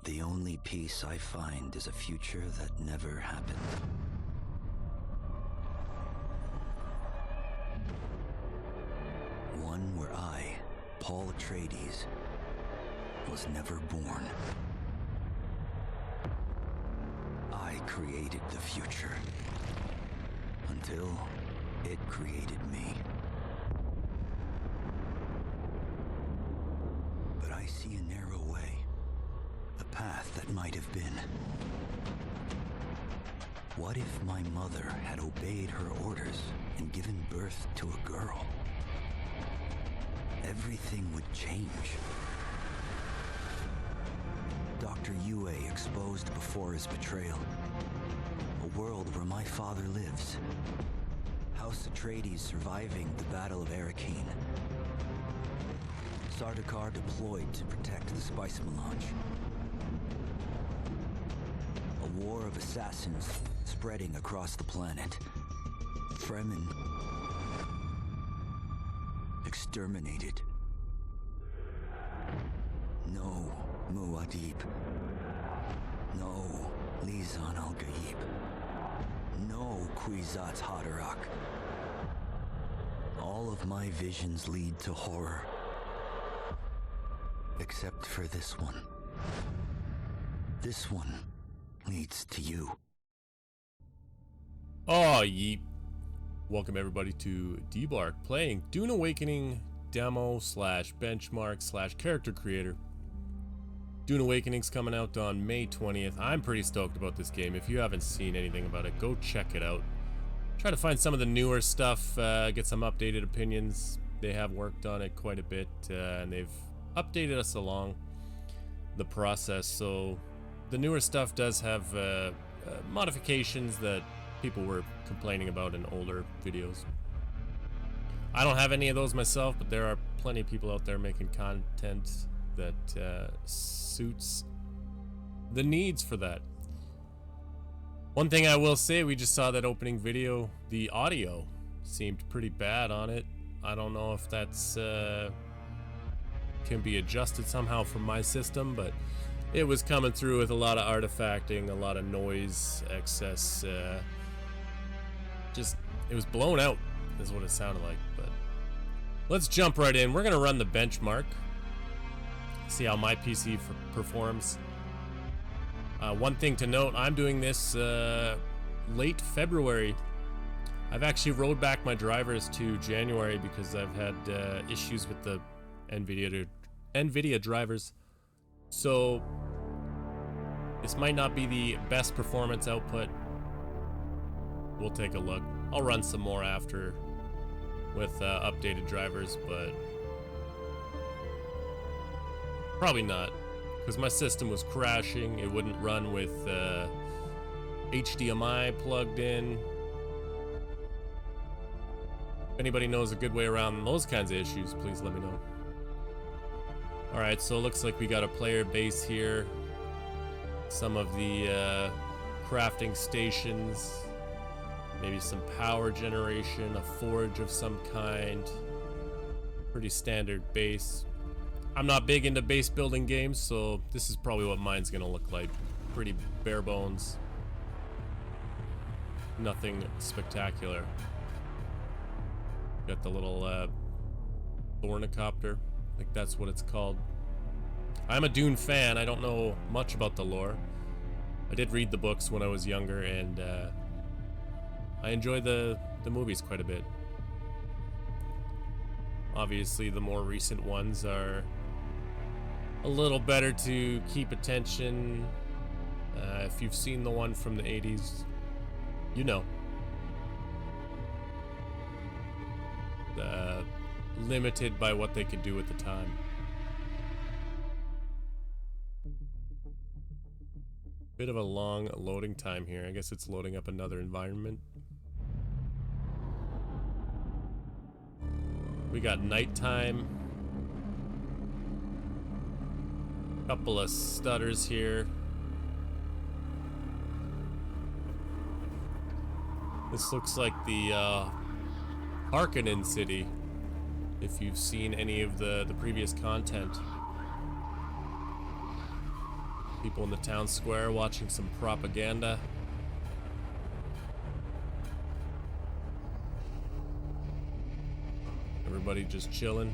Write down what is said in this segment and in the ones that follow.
The only peace I find is a future that never happened. One where I, Paul Atreides, was never born. I created the future until it created me. But I see a narrow way, a path that might have been. What if my mother had obeyed her orders and given birth to a girl? Everything would change. Dr. Yue exposed before his betrayal. A world where my father lives. House Atreides surviving the Battle of Arrakeen. Sardaukar deployed to protect the spice melange. A war of assassins spreading across the planet. Fremen exterminated. No Muad'Dib. No Lisan al-Gaib. No Kwisatz Haderach. All of my visions lead to horror. Except for this one. This one leads to you. Oh, yeep. Welcome everybody to Debark, playing Dune Awakening demo slash benchmark slash character creator. Dune Awakening's coming out on May 20th. I'm pretty stoked about this game. If you haven't seen anything about it, go check it out. Try to find some of the newer stuff, get some updated opinions. They have worked on it quite a bit, and they've updated us along the process. So the newer stuff does have modifications that people were complaining about in older videos. I don't have any of those myself, but there are plenty of people out there making content that suits the needs for that. One thing I will say, we just saw that opening video. The audio seemed pretty bad on it. I don't know if that's can be adjusted somehow from my system, but it was coming through with a lot of artifacting, a lot of noise, excess. It was blown out, is what it sounded like. But let's jump right in. We're gonna run the benchmark, see how my PC performs. One thing to note, I'm doing this late February. I've actually rolled back my drivers to January because I've had issues with the NVIDIA drivers. So this might not be the best performance output. We'll take a look. I'll run some more after with updated drivers, but probably not, because my system was crashing. It wouldn't run with HDMI plugged in. If anybody knows a good way around those kinds of issues, please let me know. Alright, so it looks like we got a player base here. Some of the crafting stations. Maybe some power generation, a forge of some kind. Pretty standard base. I'm not big into base building games, so this is probably what mine's gonna look like. Pretty bare bones. Nothing spectacular. Got the little ornithopter. I think that's what it's called. I'm a Dune fan. I don't know much about the lore. I did read the books when I was younger, and I enjoy the movies quite a bit. Obviously, the more recent ones are a little better to keep attention. If you've seen the one from the 80s, you know. Limited by what they could do at the time. Bit of a long loading time here. I guess it's loading up another environment. We got nighttime. Couple of stutters here. This looks like the Harkonnen city, if you've seen any of the previous content. People in the town square watching some propaganda. Everybody just chilling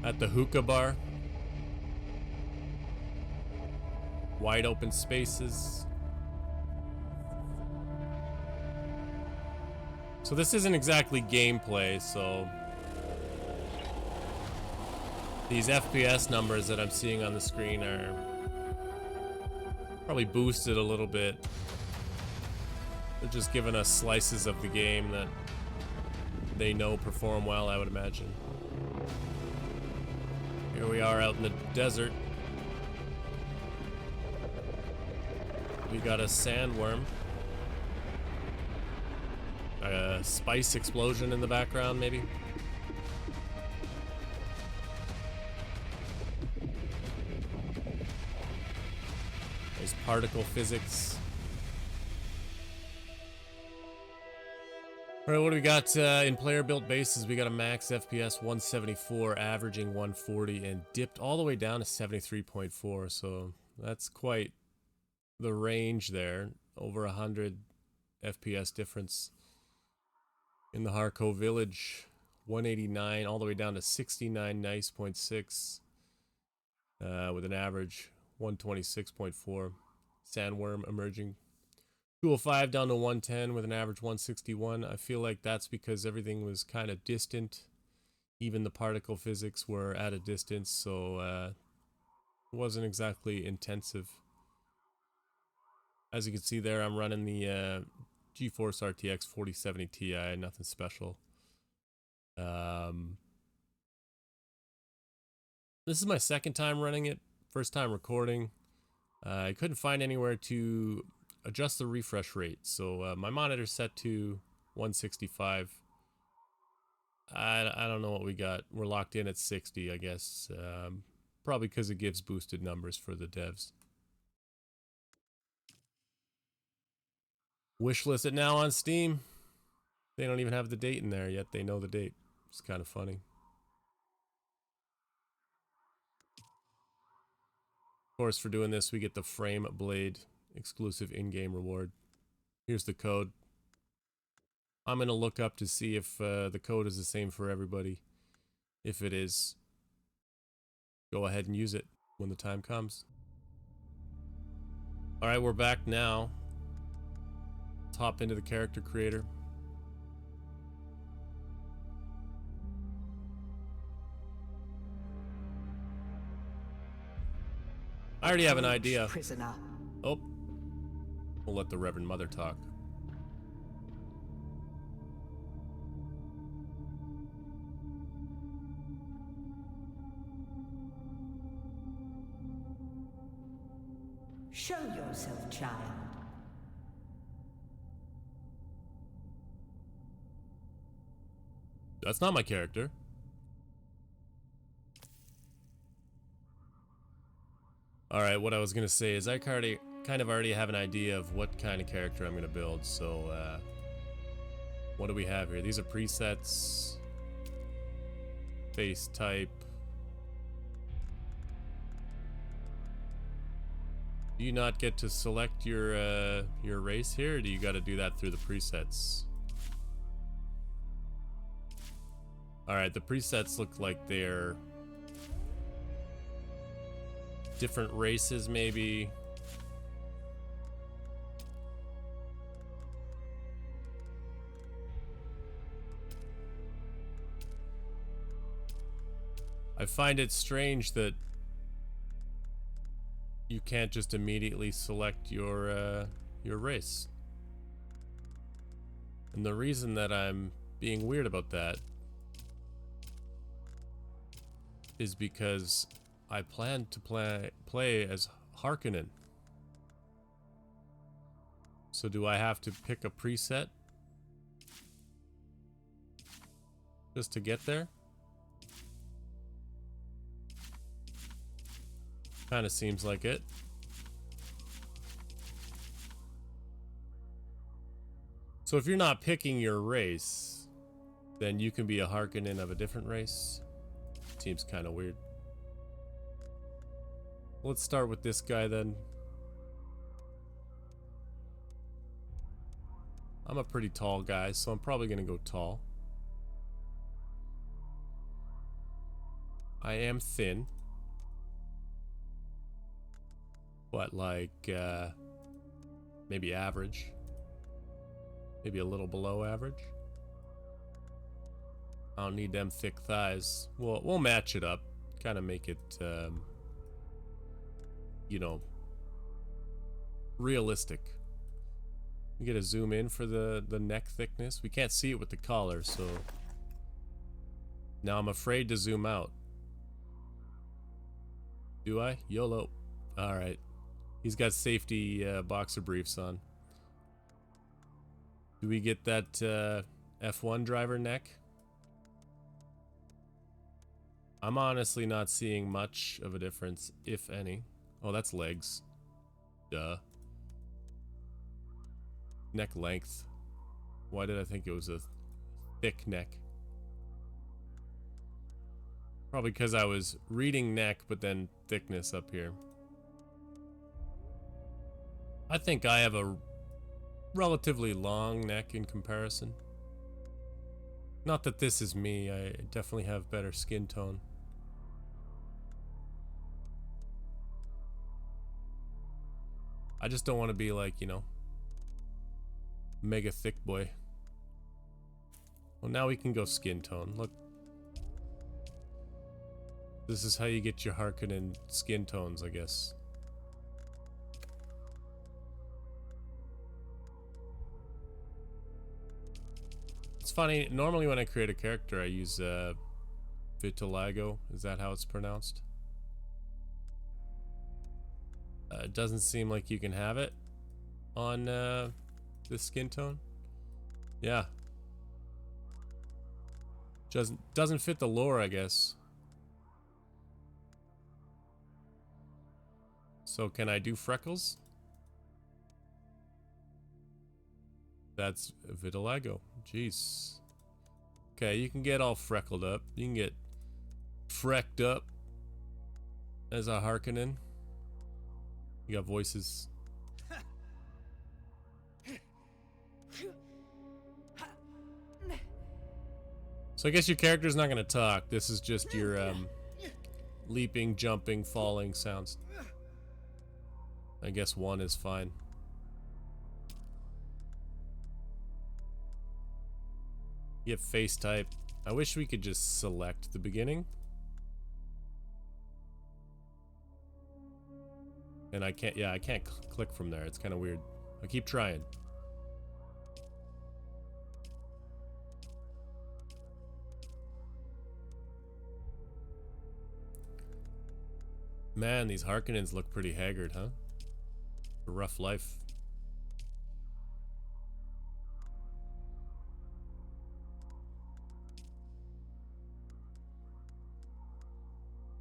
at the hookah bar. Wide open spaces. So this isn't exactly gameplay, so these FPS numbers that I'm seeing on the screen are probably boosted a little bit. They're just giving us slices of the game that they know perform well, I would imagine. Here we are out in the desert. We got a sandworm. A spice explosion in the background, maybe. There's particle physics. Alright, what do we got in player-built bases? We got a max FPS 174, averaging 140, and dipped all the way down to 73.4, so that's quite the range there. Over 100 FPS difference in the Harco village. 189 all the way down to 69 nice 0.6 with an average 126.4. Sandworm emerging. 205 down to 110 with an average 161. I feel like that's because everything was kind of distant. Even the particle physics were at a distance, so it wasn't exactly intensive. As you can see there, I'm running the GeForce RTX 4070 Ti, nothing special. This is my second time running it, first time recording. I couldn't find anywhere to adjust the refresh rate, so my monitor's set to 165. I don't know what we got. We're locked in at 60, I guess. Probably because it gives boosted numbers for the devs. Wishlist it now on Steam. They don't even have the date in there yet. They know the date. It's kind of funny. Of course, for doing this, we get the Frame Blade exclusive in-game reward. Here's the code. I'm going to look up to see if the code is the same for everybody. If it is, go ahead and use it when the time comes. Alright, we're back now. Let's hop into the character creator. I already have an idea. Prisoner. Oh. We'll let the Reverend Mother talk. Show yourself, child. That's not my character. Alright, what I was going to say is I kind of already have an idea of what kind of character I'm going to build, so what do we have here? These are presets. Face type. Do you not get to select your race here, or do you got to do that through the presets? Alright, the presets look like they're different races, maybe. I find it strange that you can't just immediately select your race. And the reason that I'm being weird about that is because I plan to play as Harkonnen. So do I have to pick a preset just to get there? Kind of seems like it. So if you're not picking your race, then you can be a Harkonnen of a different race. Seems kind of weird. Let's start with this guy then. I'm a pretty tall guy, so I'm probably gonna go tall. I am thin. But like, maybe average. Maybe a little below average. I don't need them thick thighs. We'll match it up. Kind of make it, you know, realistic. We get a zoom in for the neck thickness. We can't see it with the collar, so now I'm afraid to zoom out. Do I? YOLO. Alright. He's got safety boxer briefs on. Do we get that F1 driver neck? I'm honestly not seeing much of a difference, if any. Oh, that's legs. Duh. Neck length. Why did I think it was a thick neck? Probably because I was reading neck, but then thickness up here. I think I have a relatively long neck in comparison. Not that this is me, I definitely have better skin tone. I just don't want to be like, you know, mega thick boy. Well, now we can go skin tone. Look. This is how you get your Harkonnen skin tones, I guess. It's funny, normally when I create a character I use vitiligo. Is that how it's pronounced? It doesn't seem like you can have it on this skin tone. Yeah. Doesn't fit the lore, I guess. So can I do freckles? That's vitiligo. Jeez. Okay, you can get all freckled up. You can get frecked up as a Harkonnen. You got voices. So I guess your character's not gonna talk. This is just your leaping, jumping, falling sounds. I guess one is fine. You have face type. I wish we could just select the beginning. And I can't, yeah, I can't click from there. It's kind of weird. I keep trying. Man, these Harkonnens look pretty haggard, huh? A rough life.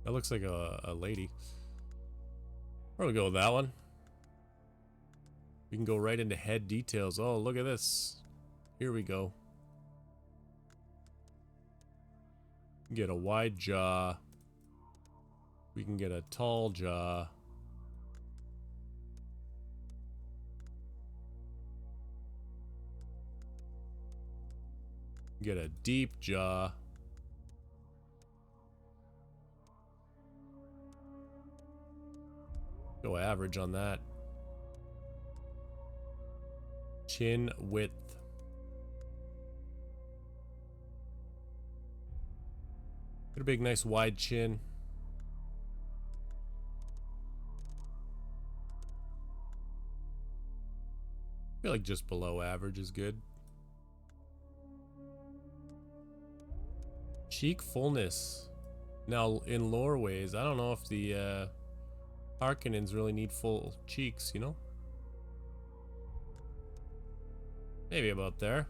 That looks like a lady. Probably go with that one. We can go right into head details. Oh, look at this. Here we go. Get a wide jaw. We can get a tall jaw. Get a deep jaw. Go average on that. Chin width. Got a big, nice, wide chin. I feel like just below average is good. Cheek fullness. Now, in lore ways, I don't know if the Harkonnens really need full cheeks, you know? Maybe about there.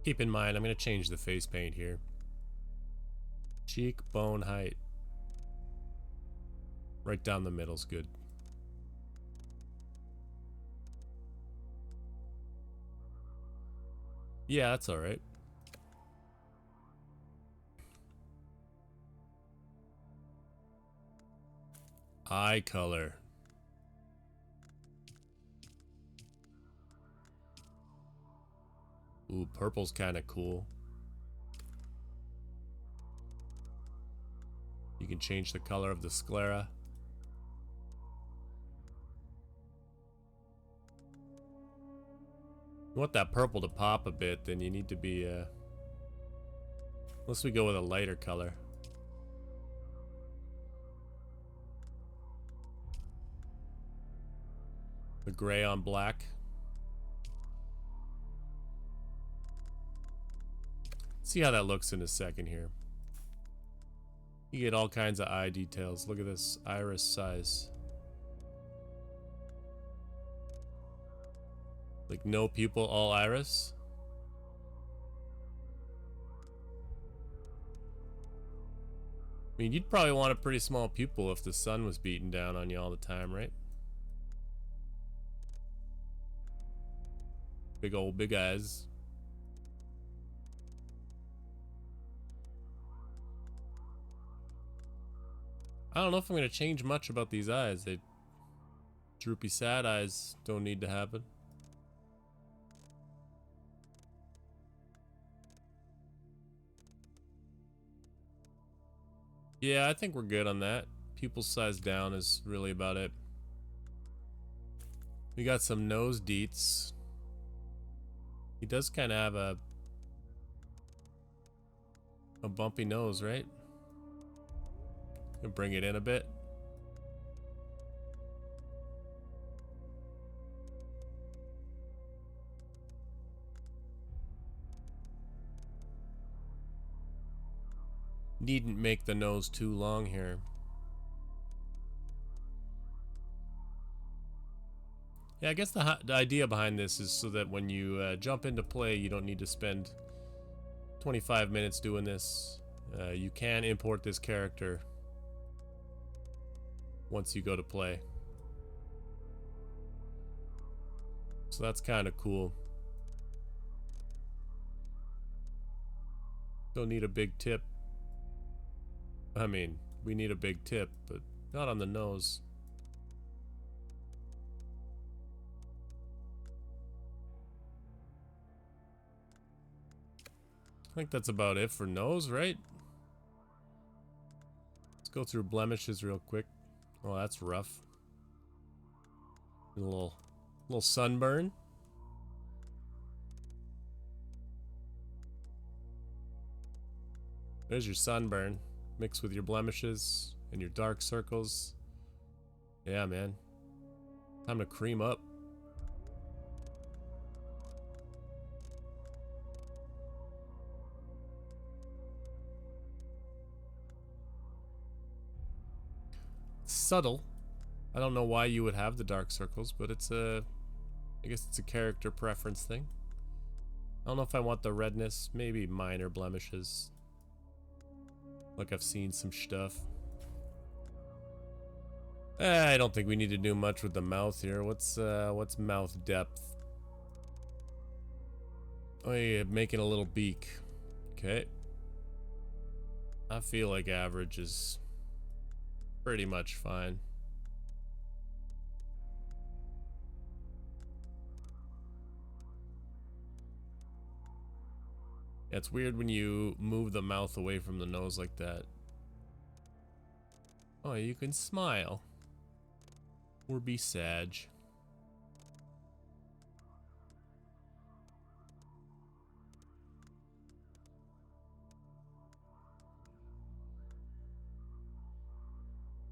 Keep in mind, I'm going to change the face paint here. Cheekbone height. Right down the middle's good. Yeah, that's alright. Eye color. Ooh, purple's kind of cool. You can change the color of the sclera. You want that purple to pop a bit, then you need to be, unless we go with a lighter color. The gray on black. See how that looks in a second here. You get all kinds of eye details. Look at this iris size. Like no pupil, all iris. I mean, you'd probably want a pretty small pupil if the sun was beating down on you all the time, right? Big eyes. I don't know if I'm going to change much about these eyes. They droopy sad eyes don't need to happen. Yeah, I think we're good on that. Pupil size down is really about it. We got some nose deets. He does kind of have a bumpy nose, right? Can bring it in a bit. Needn't make the nose too long here. Yeah, I guess the idea behind this is so that when you jump into play, you don't need to spend 25 minutes doing this. You can import this character once you go to play. So that's kind of cool. Don't need a big tip. I mean, we need a big tip, but not on the nose. I think that's about it for nose, right? Let's go through blemishes real quick. Oh, that's rough. A little sunburn. There's your sunburn, mixed with your blemishes and your dark circles. Yeah, man. Time to cream up. Subtle. I don't know why you would have the dark circles, but it's I guess it's a character preference thing. I don't know if I want the redness, maybe minor blemishes. Like I've seen some stuff. I don't think we need to do much with the mouth here. What's mouth depth? Oh yeah, making a little beak. Okay. I feel like average is pretty much fine. Yeah, it's weird when you move the mouth away from the nose like that. Oh, you can smile. Or be sad.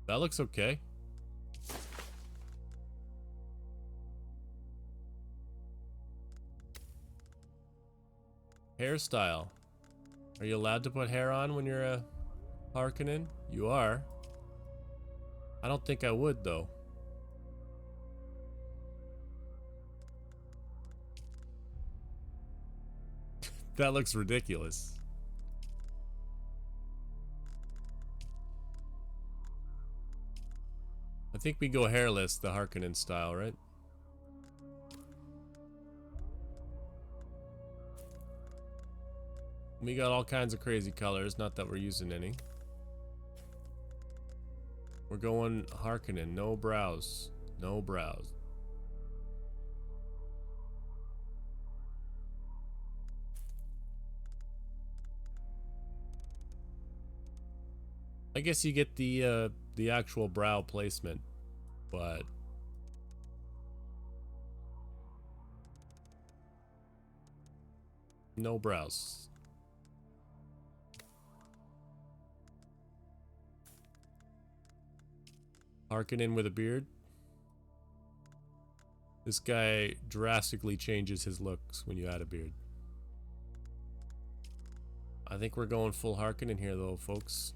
That looks okay. Hairstyle. Are you allowed to put hair on when you're a Harkonnen? You are. I don't think I would, though. That looks ridiculous. I think we go hairless, the Harkonnen style, right? We got all kinds of crazy colors, not that we're using any. We're going Harkonnen. No brows. No brows. I guess you get the actual brow placement, but no brows. Harkonnen with a beard. This guy drastically changes his looks when you add a beard. I think we're going full Harkonnen here though, folks.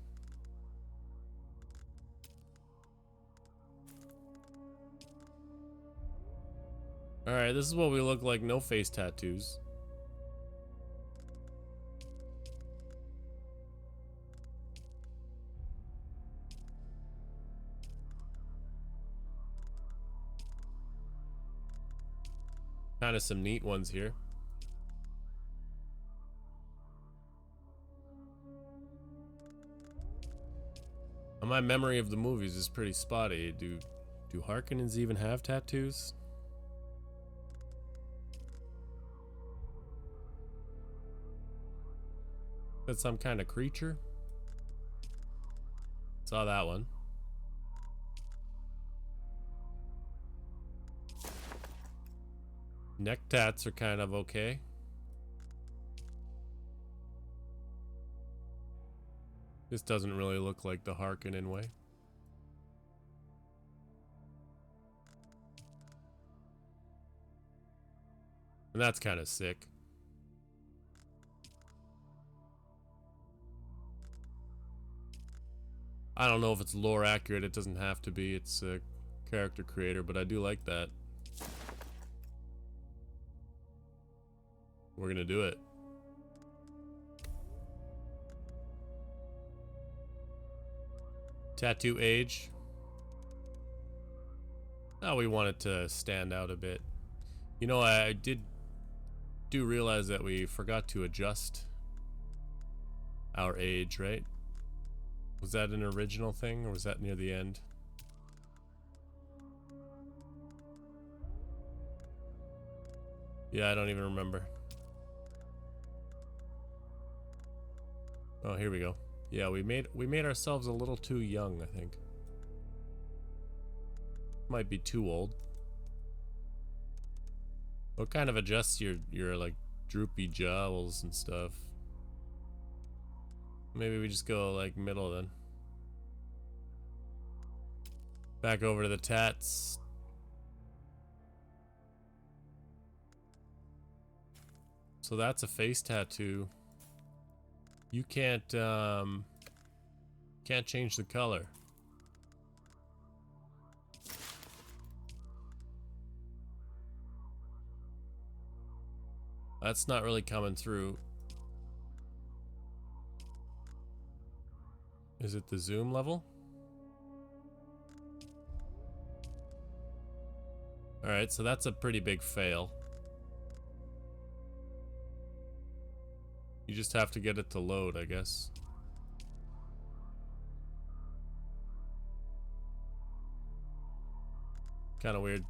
Alright, this is what we look like, no face tattoos. Kind of some neat ones here. My memory of the movies is pretty spotty. Do Harkonnens even have tattoos? That's some kind of creature? Saw that one. Neck tats are kind of okay. This doesn't really look like the Harkonnen way. And that's kind of sick. I don't know if it's lore accurate. It doesn't have to be. It's a character creator, but I do like that. We're gonna do it. Tattoo age. Oh, we want it to stand out a bit. You know, I do realize that we forgot to adjust our age, right? Was that an original thing, or was that near the end? Yeah, I don't even remember. Oh, here we go. Yeah, we made ourselves a little too young, I think. Might be too old. What kind of adjusts your like droopy jowls and stuff? Maybe we just go like middle then. Back over to the tats. So that's a face tattoo. You can't change the color. That's not really coming through. Is it the zoom level? Alright, so that's a pretty big fail. You just have to get it to load, I guess. Kind of weird.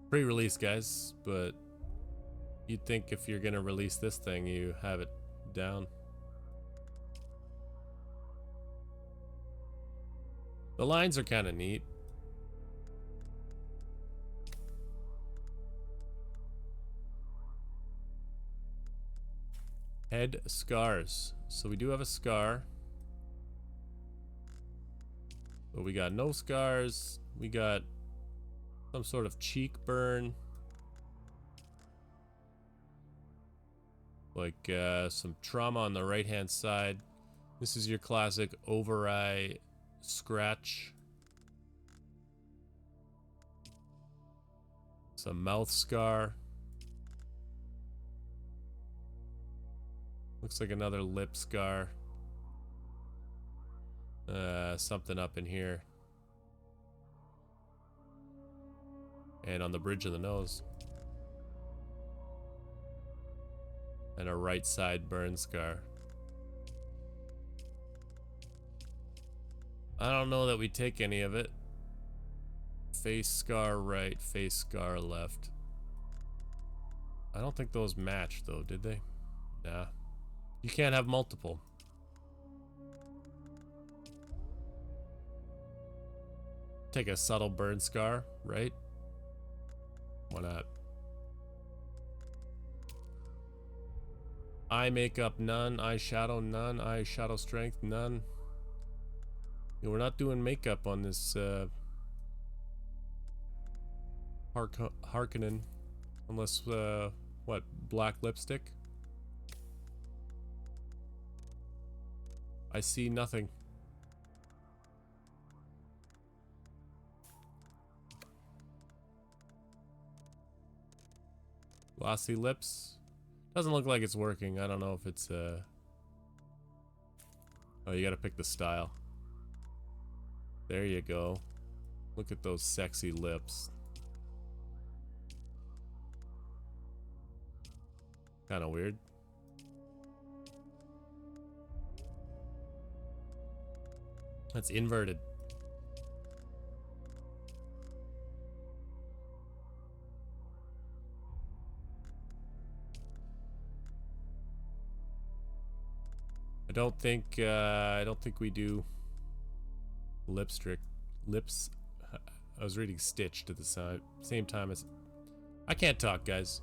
Pre-release, guys, but you'd think if you're gonna release this thing, you have it down. The lines are kind of neat. Head scars. So we do have a scar. But we got no scars. We got some sort of cheek burn. Like some trauma on the right hand side. This is your classic over eye scratch. Some mouth scar. Looks like another lip scar. Something up in here. And on the bridge of the nose. And a right side burn scar. I don't know that we take any of it. Face scar right, face scar left. I don't think those match though, did they? Nah. You can't have multiple. Take a subtle burn scar, right? Why not? Eye makeup, none. Eye shadow, none. Eye shadow strength, none. Yeah, we're not doing makeup on this Harkonnen. Unless, what, black lipstick? I see nothing. Glossy lips. Doesn't look like it's working. I don't know if it's oh, you gotta pick the style. There you go. Look at those sexy lips. Kinda weird. That's inverted. I don't think we do lipstick. Lips. I was reading Stitch at the same time as. I can't talk, guys.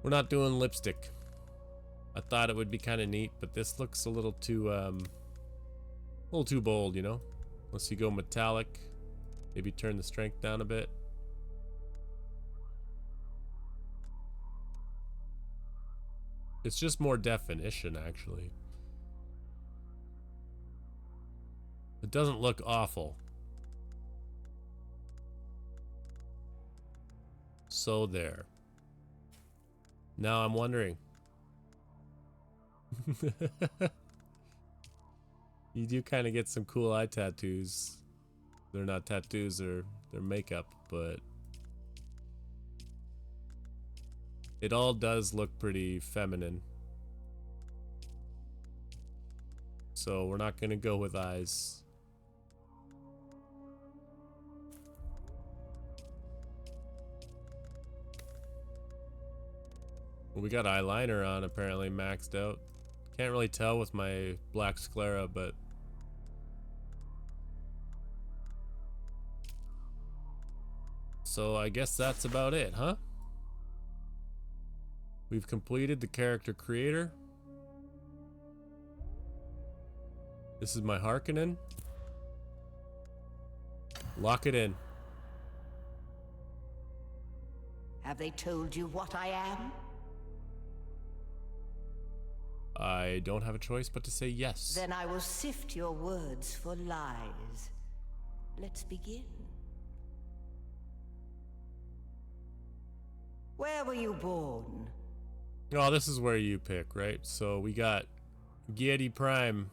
We're not doing lipstick. I thought it would be kind of neat, but this looks a little too bold, you know. Unless you go metallic, maybe turn the strength down a bit. It's just more definition, actually. It doesn't look awful. So there. Now I'm wondering. You do kind of get some cool eye tattoos. They're not tattoos, they're makeup, but it all does look pretty feminine. So we're not gonna go with eyes. Well, we got eyeliner on apparently maxed out. Can't really tell with my black sclera, but so I guess that's about it, huh? We've completed the character creator. This is my Harkonnen. Lock it in. Have they told you what I am? I don't have a choice but to say yes. Then I will sift your words for lies. Let's begin. Where were you born? Oh, this is where you pick, right? So we got Giedi Prime,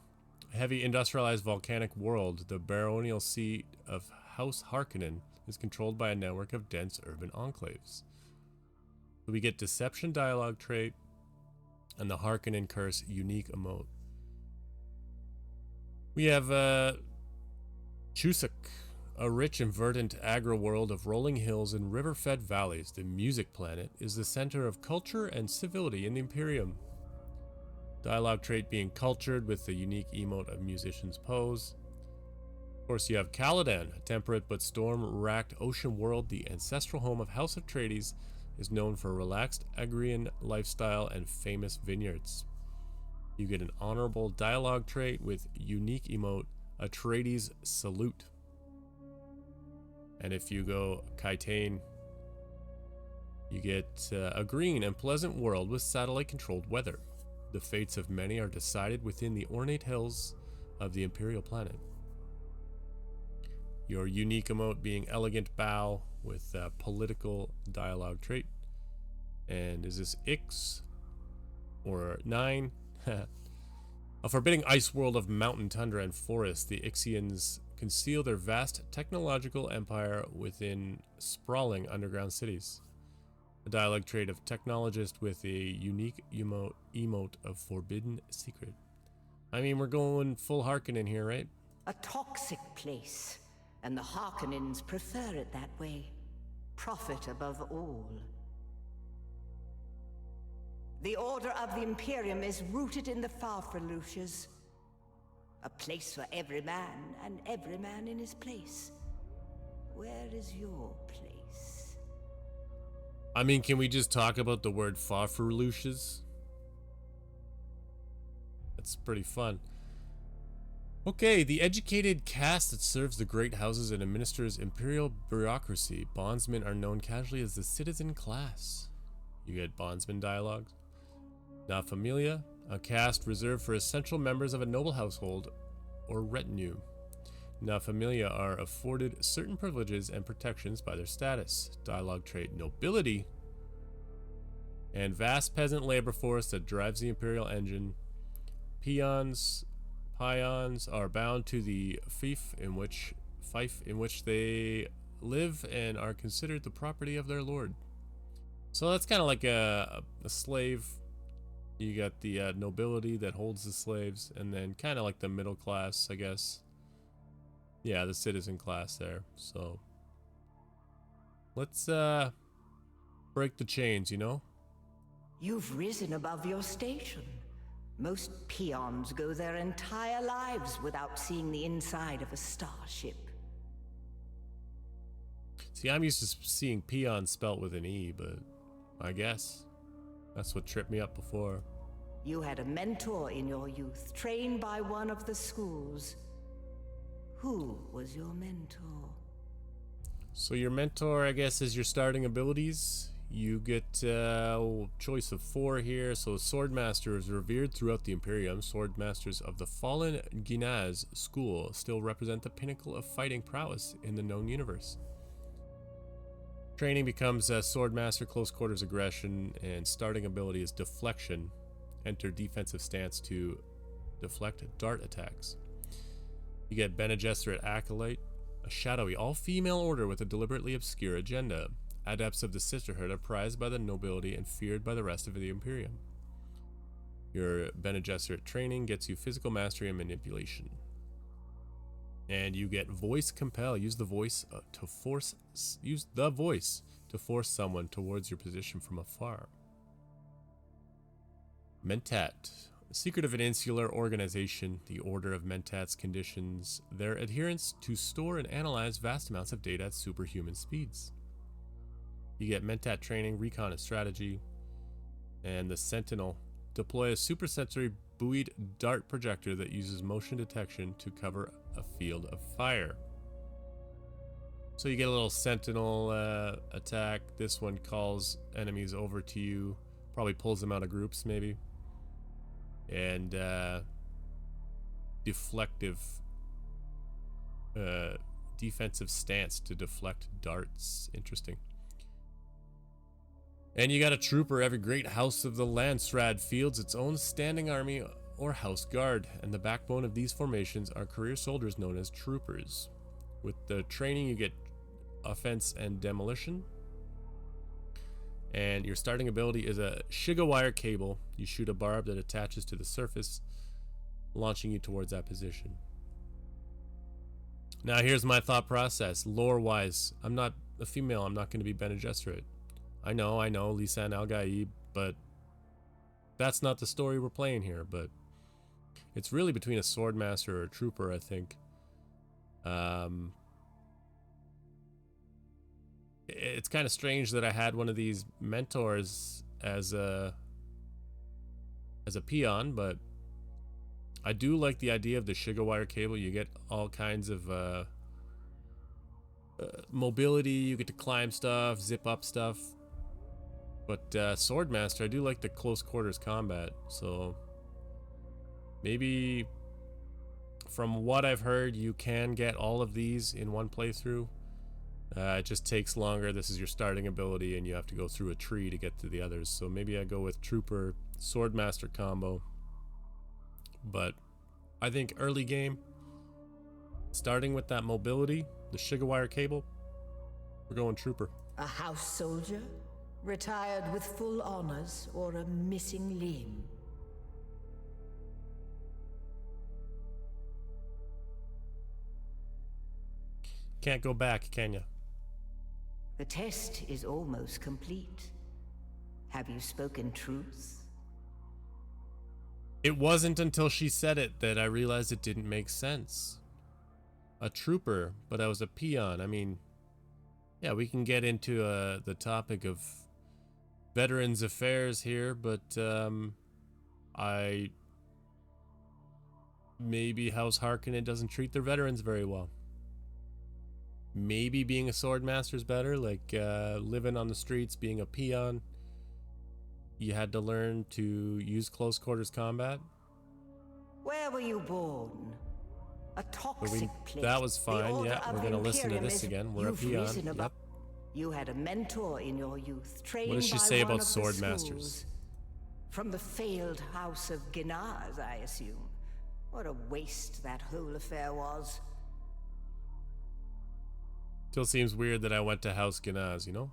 heavy industrialized volcanic world. The baronial seat of House Harkonnen is controlled by a network of dense urban enclaves. We get deception dialogue trait and the Harkonnen curse unique emote. We have Chusuk, a rich and verdant agro-world of rolling hills and river-fed valleys. The music planet is the center of culture and civility in the Imperium. Dialogue trait being cultured with the unique emote of musician's pose. Of course, you have Caladan, a temperate but storm-racked ocean world. The ancestral home of House Atreides is known for a relaxed agrarian lifestyle and famous vineyards. You get an honorable dialogue trait with unique emote, Atreides Salute. And if you go Kaitane, you get a green and pleasant world with satellite-controlled weather. The fates of many are decided within the ornate hills of the Imperial planet. Your unique emote being elegant bow with political dialogue trait. And is this Ix or 9? A forbidding ice world of mountain tundra and forest. The Ixians conceal their vast technological empire within sprawling underground cities. A dialogue trait of technologist with a unique emote of forbidden secret. I mean, we're going full Harkonnen here, right? A toxic place, and the Harkonnens prefer it that way. Profit above all. The Order of the Imperium is rooted in the Farfreluches. A place for every man, and every man in his place. Where is your place? I mean, can we just talk about the word Farfreluches? That's pretty fun. Okay, the educated caste that serves the great houses and administers imperial bureaucracy. Bondsmen are known casually as the citizen class. You get bondsman dialogues. Na Familia, a caste reserved for essential members of a noble household or retinue. Na Familia are afforded certain privileges and protections by their status. Dialogue trait Nobility, and vast peasant labor force that drives the imperial engine. Peons are bound to the fief in which they live and are considered the property of their lord. So that's kind of like a slave. You got the nobility that holds the slaves, and then kind of like the middle class, I guess. Yeah, the citizen class there. So let's break the chains, you know? You've risen above your station. Most peons go their entire lives without seeing the inside of a starship. See, I'm used to seeing peon spelt with an E, but I guess that's what tripped me up before. You had a mentor in your youth, trained by one of the schools. Who was your mentor? So your mentor, I guess, is your starting abilities. You get choice of 4 here. So Swordmaster is revered throughout the Imperium. Swordmasters of the Fallen Ginaz school still represent the pinnacle of fighting prowess in the known universe. Training becomes Swordmaster, close quarters aggression, and starting ability is deflection. Enter defensive stance to deflect dart attacks. You get Bene Gesserit Acolyte, a shadowy all-female order with a deliberately obscure agenda. Adepts of the Sisterhood are prized by the nobility and feared by the rest of the Imperium. Your Bene Gesserit training gets you physical mastery and manipulation. And you get Voice Compel. Use the voice to force someone towards your position from afar. Mentat. A secret of an insular organization, the Order of Mentats conditions their adherents to store and analyze vast amounts of data at superhuman speeds. You get Mentat training, recon and strategy. And the Sentinel. Deploy a supersensory buoyed dart projector that uses motion detection to cover a field of fire. So you get a little Sentinel attack. This one calls enemies over to you. Probably pulls them out of groups, maybe. And defensive stance to deflect darts. Interesting. And you got a trooper. Every great house of the Landsraad fields its own standing army or house guard, and the backbone of these formations are career soldiers known as troopers. With the training you get offense and demolition. And your starting ability is a Shiga wire cable. You shoot a barb that attaches to the surface, launching you towards that position. Now here's my thought process. Lore-wise, I'm not a female. I'm not going to be Bene Gesserit. I know, Lisan Al-Gaib, but that's not the story we're playing here. But it's really between a Swordmaster or a Trooper, I think. It's kind of strange that I had one of these mentors as a peon, but I do like the idea of the Shiga wire cable. You get all kinds of mobility. You get to climb stuff, zip up stuff. But Swordmaster, I do like the close quarters combat. So maybe from what I've heard, you can get all of these in one playthrough. It just takes longer. This is your starting ability, and you have to go through a tree to get to the others. So maybe I go with Trooper, Swordmaster combo. But I think early game, starting with that mobility, the Shiga wire cable, we're going Trooper. A house soldier? Retired with full honors, or a missing limb? Can't go back, can you? The test is almost complete. Have you spoken truth? It wasn't until she said it that I realized it didn't make sense. A trooper, but I was a peon. I mean, yeah, we can get into the topic of veterans affairs here, but maybe House Harkonnen doesn't treat their veterans very well. Maybe being a sword master is better, like living on the streets, being a peon. You had to learn to use close quarters combat. Where were you born? A toxic place. That was fine. Yeah, we're gonna listen to this again. We're a peon. Yep. You had a mentor in your youth, trained What does she by say one about of the sword schools. masters? From the failed house of Ginaz, I assume. What a waste that whole affair was. Still seems weird that I went to House Ginaz, you know?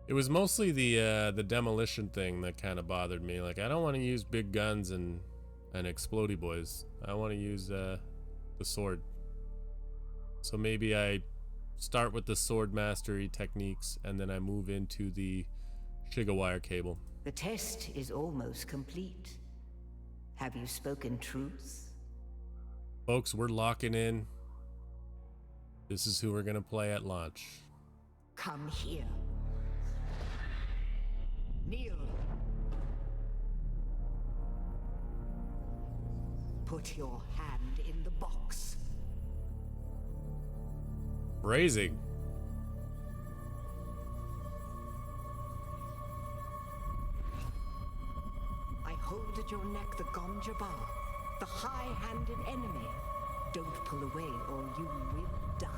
It was mostly the demolition thing that kind of bothered me. Like, I don't want to use big guns and explodey boys. I want to use the sword. So maybe I start with the sword mastery techniques and then I move into the Shigawire cable. The test is almost complete. Have you spoken truth? Folks, we're locking in. This is who we're gonna play at launch. Come here. Kneel. Put your hand in the box. Phrasing. I hold at your neck the Gonjabar, the high-handed enemy. Don't pull away or you will die.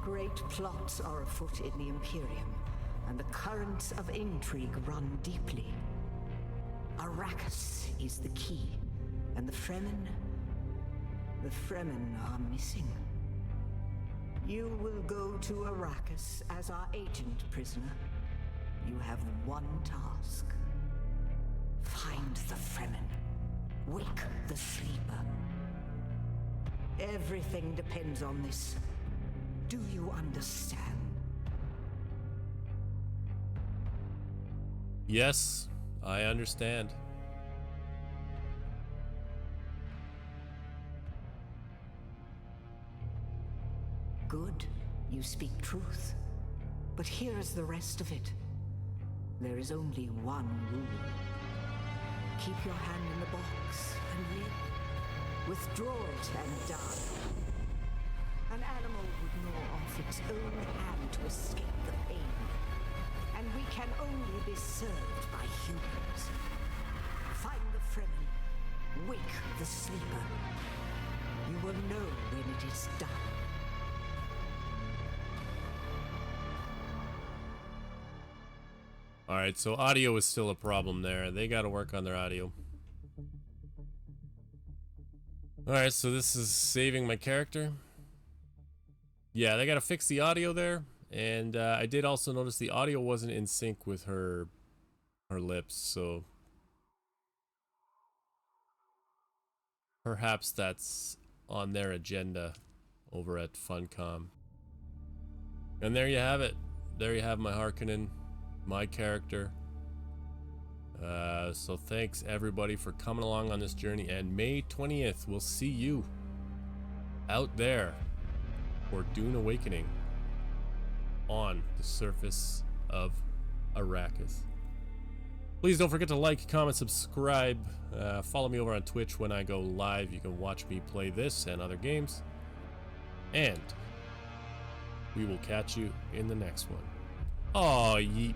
Great plots are afoot in the Imperium, and the currents of intrigue run deeply. Arrakis is the key, and the Fremen are missing. You will go to Arrakis as our agent, prisoner. You have one task. Find the Fremen. Wake the sleeper. Everything depends on this. Do you understand? Yes, I understand. Good, you speak truth. But here is the rest of it. There is only one rule. Keep your hand in the box and live. Withdraw it and die. An animal would gnaw off its own hand to escape the pain. And we can only be served by humans. Find the Fremen. Wake the sleeper. You will know when it is done. Alright, so audio is still a problem there. They gotta work on their audio. Alright, so this is saving my character. Yeah, they gotta fix the audio there. And I did also notice the audio wasn't in sync with her lips, so perhaps that's on their agenda over at Funcom. And there you have it. There you have my Harkonnen, my character. So thanks everybody for coming along on this journey, and May 20th we'll see you out there for Dune Awakening on the surface of Arrakis. Please don't forget to like, comment, subscribe. Follow me over on Twitch when I go live. You can watch me play this and other games. And we will catch you in the next one. Aw, yeet.